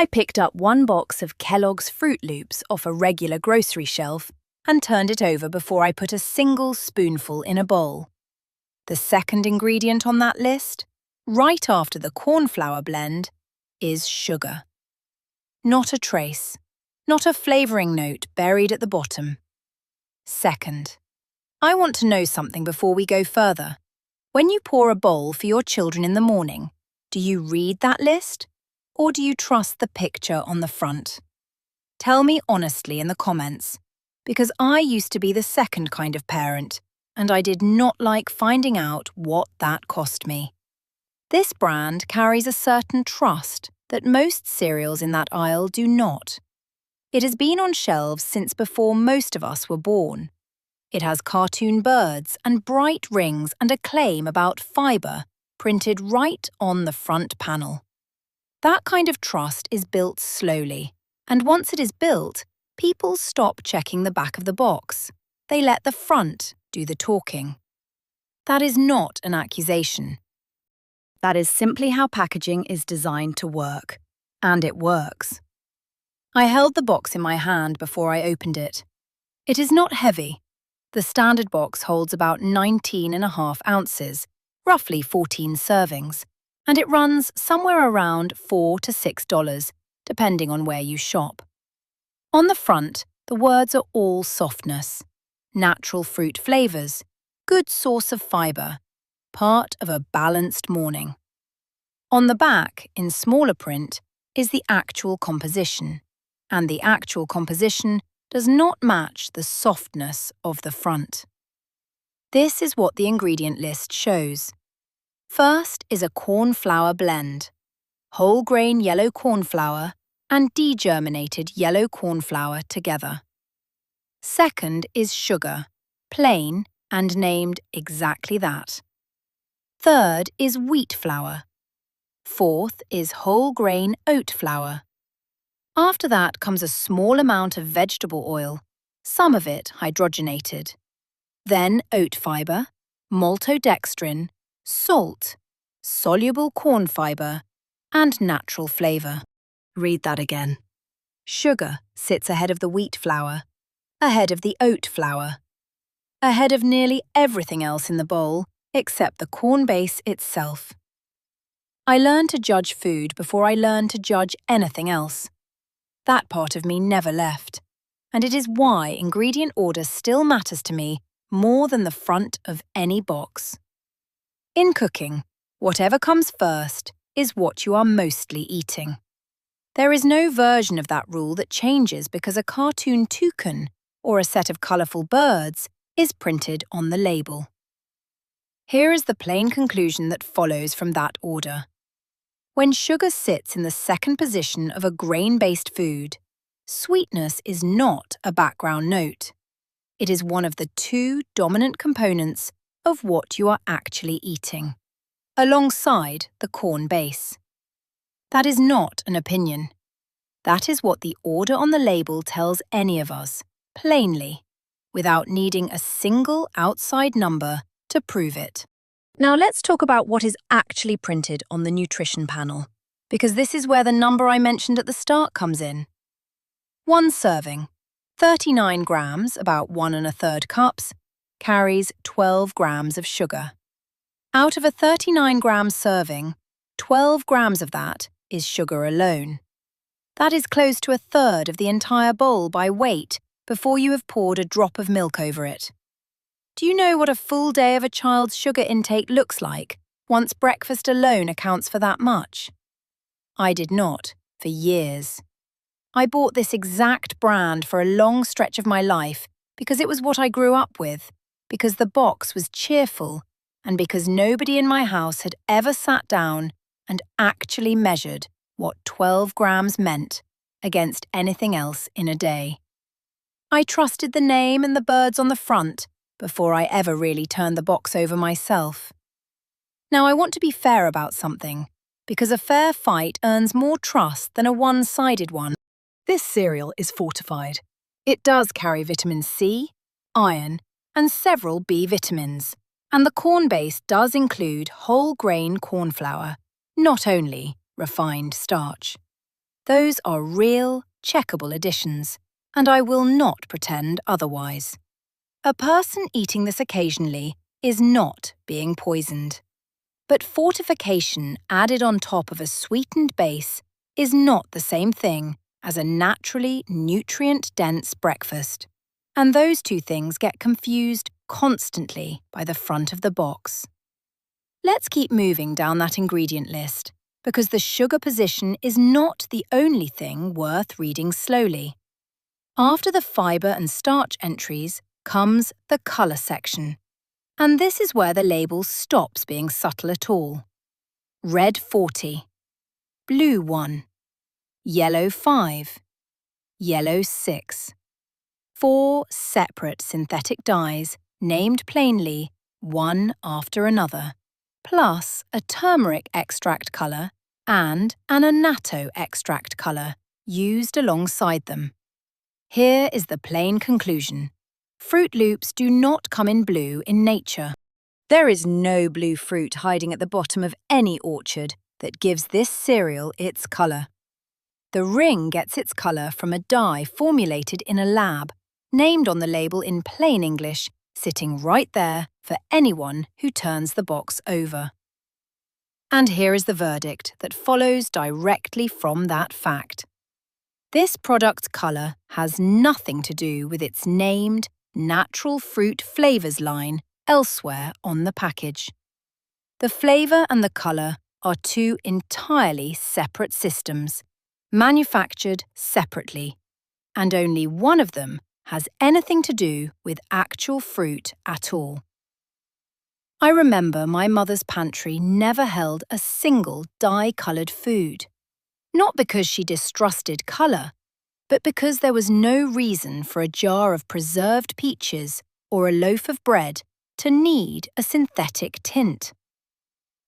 I picked up one box of Kellogg's Fruit Loops off a regular grocery shelf and turned it over before I put a single spoonful in a bowl. The second ingredient on that list, right after the corn flour blend, is sugar. Not a trace, not a flavouring note buried at the bottom. Second, I want to know something before we go further. When you pour a bowl for your children in the morning, do you read that list? Or do you trust the picture on the front? Tell me honestly in the comments, because I used to be the second kind of parent, and I did not like finding out what that cost me. This brand carries a certain trust that most cereals in that aisle do not. It has been on shelves since before most of us were born. It has cartoon birds and bright rings and a claim about fibre printed right on the front panel. That kind of trust is built slowly, and once it is built, people stop checking the back of the box. They let the front do the talking. That is not an accusation. That is simply how packaging is designed to work, and it works. I held the box in my hand before I opened it. It is not heavy. The standard box holds about 19.5 ounces, roughly 14 servings, and it runs somewhere around $4 to $6, depending on where you shop. On the front, the words are all softness, natural fruit flavours, good source of fibre, part of a balanced morning. On the back, in smaller print, is the actual composition, and the actual composition does not match the softness of the front. This is what the ingredient list shows. First is a corn flour blend, whole grain yellow corn flour and degerminated yellow corn flour together. Second is sugar, plain and named exactly that. Third is wheat flour. Fourth is whole grain oat flour. After that comes a small amount of vegetable oil, some of it hydrogenated. Then oat fibre, maltodextrin, salt, soluble corn fibre, and natural flavour. Read that again. Sugar sits ahead of the wheat flour, ahead of the oat flour, ahead of nearly everything else in the bowl except the corn base itself. I learned to judge food before I learned to judge anything else. That part of me never left, and it is why ingredient order still matters to me more than the front of any box. In cooking, whatever comes first is what you are mostly eating. There is no version of that rule that changes because a cartoon toucan or a set of colourful birds is printed on the label. Here is the plain conclusion that follows from that order. When sugar sits in the second position of a grain-based food, sweetness is not a background note. It is one of the two dominant components of what you are actually eating, alongside the corn base. That is not an opinion. That is what the order on the label tells any of us, plainly, without needing a single outside number to prove it. Now let's talk about what is actually printed on the nutrition panel, because this is where the number I mentioned at the start comes in. One serving, 39 grams, about 1 1/3 cups, carries 12 grams of sugar. Out of a 39-gram serving, 12 grams of that is sugar alone. That is close to a third of the entire bowl by weight before you have poured a drop of milk over it. Do you know what a full day of a child's sugar intake looks like once breakfast alone accounts for that much? I did not, for years. I bought this exact brand for a long stretch of my life because it was what I grew up with, because the box was cheerful, and because nobody in my house had ever sat down and actually measured what 12 grams meant against anything else in a day. I trusted the name and the birds on the front before I ever really turned the box over myself. Now I want to be fair about something, because a fair fight earns more trust than a one-sided one. This cereal is fortified. It does carry vitamin C, iron, and several B vitamins, and the corn base does include whole grain corn flour, not only refined starch. Those are real, checkable additions, and I will not pretend otherwise. A person eating this occasionally is not being poisoned. But fortification added on top of a sweetened base is not the same thing as a naturally nutrient-dense breakfast. And those two things get confused constantly by the front of the box. Let's keep moving down that ingredient list, because the sugar position is not the only thing worth reading slowly. After the fibre and starch entries comes the colour section. And this is where the label stops being subtle at all. Red 40, blue 1, yellow 5, yellow 6. 4 separate synthetic dyes named plainly, one after another, plus a turmeric extract colour and an annatto extract colour used alongside them. Here is the plain conclusion. Fruit Loops do not come in blue in nature. There is no blue fruit hiding at the bottom of any orchard that gives this cereal its colour. The ring gets its colour from a dye formulated in a lab, named on the label in plain English, sitting right there for anyone who turns the box over. And here is the verdict that follows directly from that fact. This product's colour has nothing to do with its named natural fruit flavours line elsewhere on the package. The flavour and the colour are two entirely separate systems, manufactured separately, and only one of them has anything to do with actual fruit at all. I remember my mother's pantry never held a single dye-coloured food, not because she distrusted colour, but because there was no reason for a jar of preserved peaches or a loaf of bread to need a synthetic tint.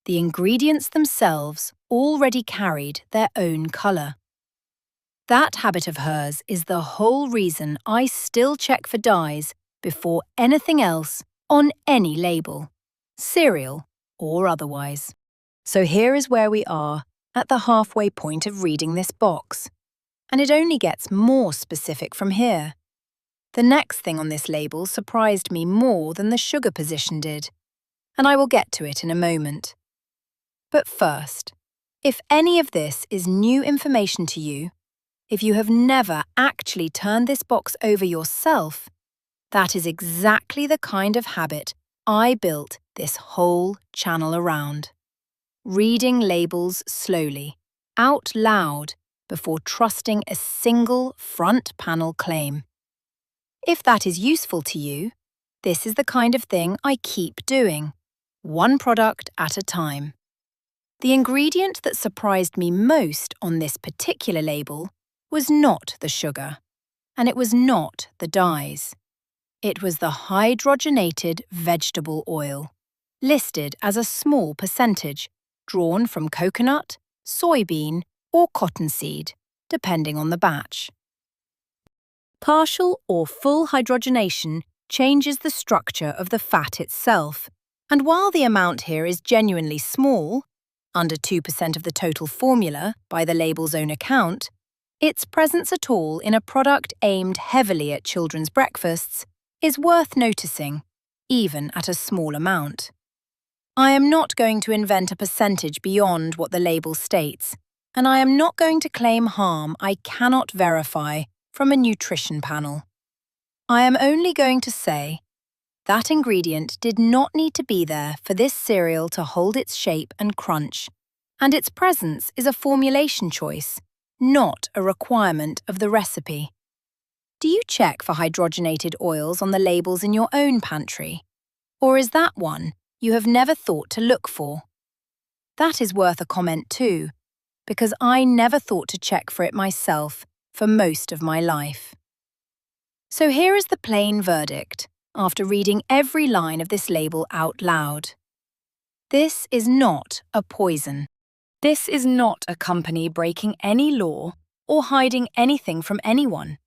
The ingredients themselves already carried their own colour. That habit of hers is the whole reason I still check for dyes before anything else on any label, cereal or otherwise. So here is where we are at the halfway point of reading this box. And it only gets more specific from here. The next thing on this label surprised me more than the sugar position did, and I will get to it in a moment. But first, if any of this is new information to you, if you have never actually turned this box over yourself, that is exactly the kind of habit I built this whole channel around. Reading labels slowly, out loud, before trusting a single front panel claim. If that is useful to you, this is the kind of thing I keep doing, one product at a time. The ingredient that surprised me most on this particular label was not the sugar, and it was not the dyes. It was the hydrogenated vegetable oil, listed as a small percentage, drawn from coconut, soybean, or cottonseed, depending on the batch. Partial or full hydrogenation changes the structure of the fat itself, and while the amount here is genuinely small, under 2% of the total formula by the label's own account, its presence at all in a product aimed heavily at children's breakfasts is worth noticing, even at a small amount. I am not going to invent a percentage beyond what the label states, and I am not going to claim harm I cannot verify from a nutrition panel. I am only going to say that ingredient did not need to be there for this cereal to hold its shape and crunch, and its presence is a formulation choice, not a requirement of the recipe. Do you check for hydrogenated oils on the labels in your own pantry? Or is that one you have never thought to look for? That is worth a comment too, because I never thought to check for it myself for most of my life. So here is the plain verdict, after reading every line of this label out loud. This is not a poison. This is not a company breaking any law or hiding anything from anyone.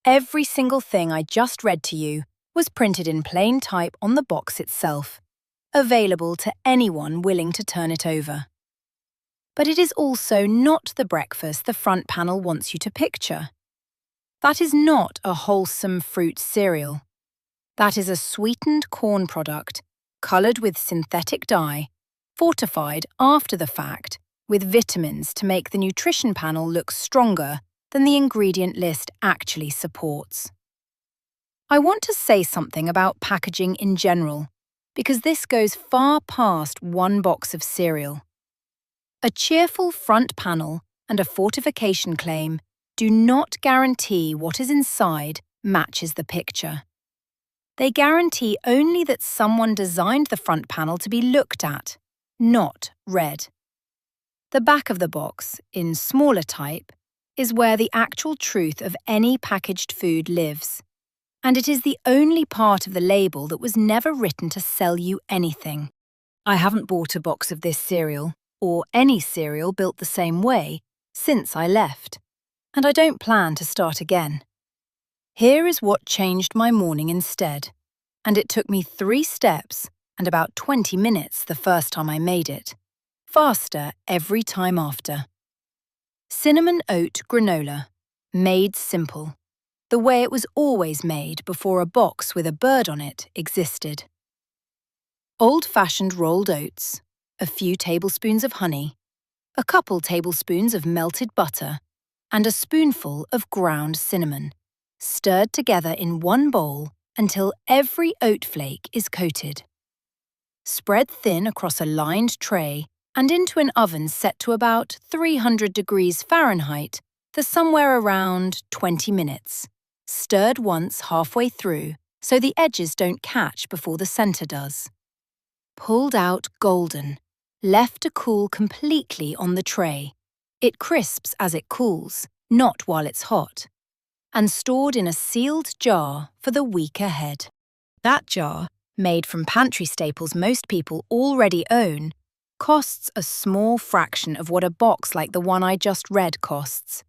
Every single thing I just read to you was printed in plain type on the box itself, available to anyone willing to turn it over. But it is also not the breakfast the front panel wants you to picture. That is not a wholesome fruit cereal. That is a sweetened corn product, coloured with synthetic dye, fortified after the fact with vitamins to make the nutrition panel look stronger than the ingredient list actually supports. I want to say something about packaging in general, because this goes far past one box of cereal. A cheerful front panel and a fortification claim do not guarantee what is inside matches the picture. They guarantee only that someone designed the front panel to be looked at, not read. The back of the box, in smaller type, is where the actual truth of any packaged food lives. And it is the only part of the label that was never written to sell you anything. I haven't bought a box of this cereal, or any cereal built the same way, since I left. And I don't plan to start again. Here is what changed my morning instead. And it took me 3 steps and about 20 minutes the first time I made it. Faster every time after. Cinnamon oat granola, made simple. The way it was always made before a box with a bird on it existed. Old-fashioned rolled oats, a few tablespoons of honey, a couple tablespoons of melted butter, and a spoonful of ground cinnamon, stirred together in one bowl until every oat flake is coated. Spread thin across a lined tray and into an oven set to about 300 degrees Fahrenheit for somewhere around 20 minutes. Stirred once halfway through so the edges don't catch before the center does. Pulled out golden, left to cool completely on the tray. It crisps as it cools, not while it's hot. And stored in a sealed jar for the week ahead. That jar, made from pantry staples most people already own, costs a small fraction of what a box like the one I just read costs.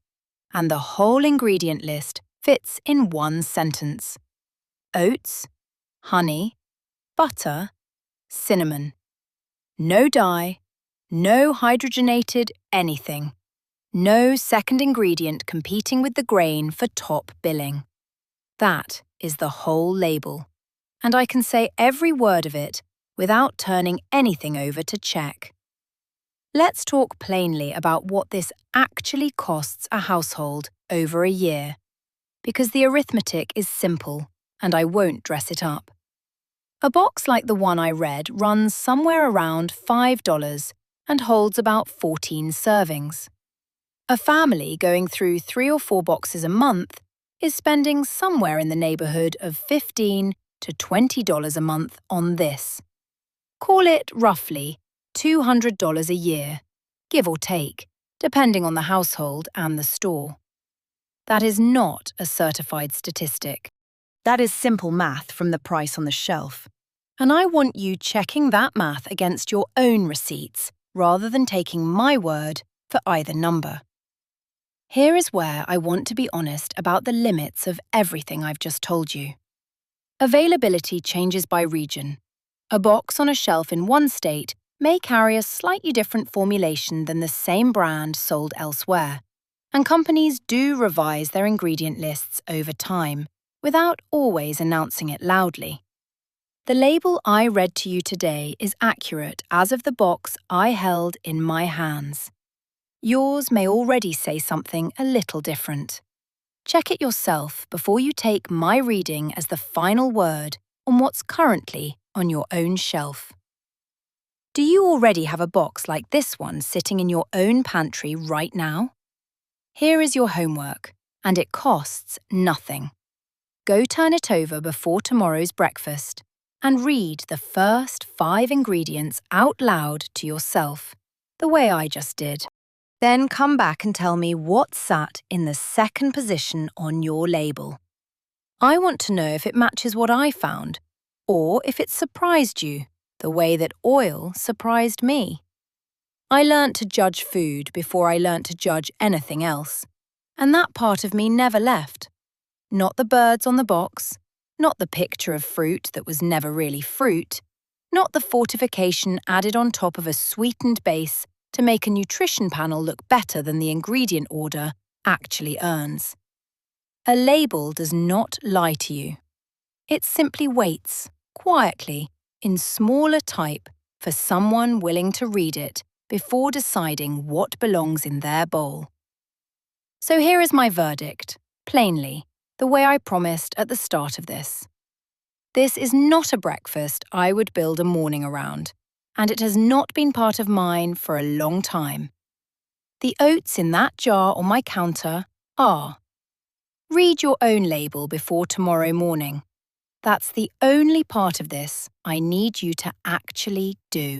And the whole ingredient list fits in one sentence. Oats, honey, butter, cinnamon. No dye, no hydrogenated anything. No second ingredient competing with the grain for top billing. That is the whole label. And I can say every word of it without turning anything over to check. Let's talk plainly about what this actually costs a household over a year. Because the arithmetic is simple, and I won't dress it up. A box like the one I read runs somewhere around $5 and holds about 14 servings. A family going through 3 or 4 boxes a month is spending somewhere in the neighbourhood of $15 to $20 a month on this. Call it roughly $200 a year, give or take, depending on the household and the store. That is not a certified statistic. That is simple math from the price on the shelf. And I want you checking that math against your own receipts rather than taking my word for either number. Here is where I want to be honest about the limits of everything I've just told you. Availability changes by region. A box on a shelf in one state may carry a slightly different formulation than the same brand sold elsewhere, and companies do revise their ingredient lists over time, without always announcing it loudly. The label I read to you today is accurate as of the box I held in my hands. Yours may already say something a little different. Check it yourself before you take my reading as the final word on what's currently on your own shelf. Do you already have a box like this one sitting in your own pantry right now? Here is your homework, and it costs nothing. Go turn it over before tomorrow's breakfast and read the first 5 ingredients out loud to yourself, the way I just did. Then come back and tell me what sat in the second position on your label. I want to know if it matches what I found, or if it surprised you, the way that oil surprised me. I learnt to judge food before I learnt to judge anything else, and that part of me never left. Not the birds on the box, not the picture of fruit that was never really fruit, not the fortification added on top of a sweetened base to make a nutrition panel look better than the ingredient order actually earns. A label does not lie to you. It simply waits, quietly, in smaller type for someone willing to read it before deciding what belongs in their bowl. So here is my verdict, plainly, the way I promised at the start of this. This is not a breakfast I would build a morning around, and it has not been part of mine for a long time. The oats in that jar on my counter are. Read your own label before tomorrow morning. That's the only part of this I need you to actually do.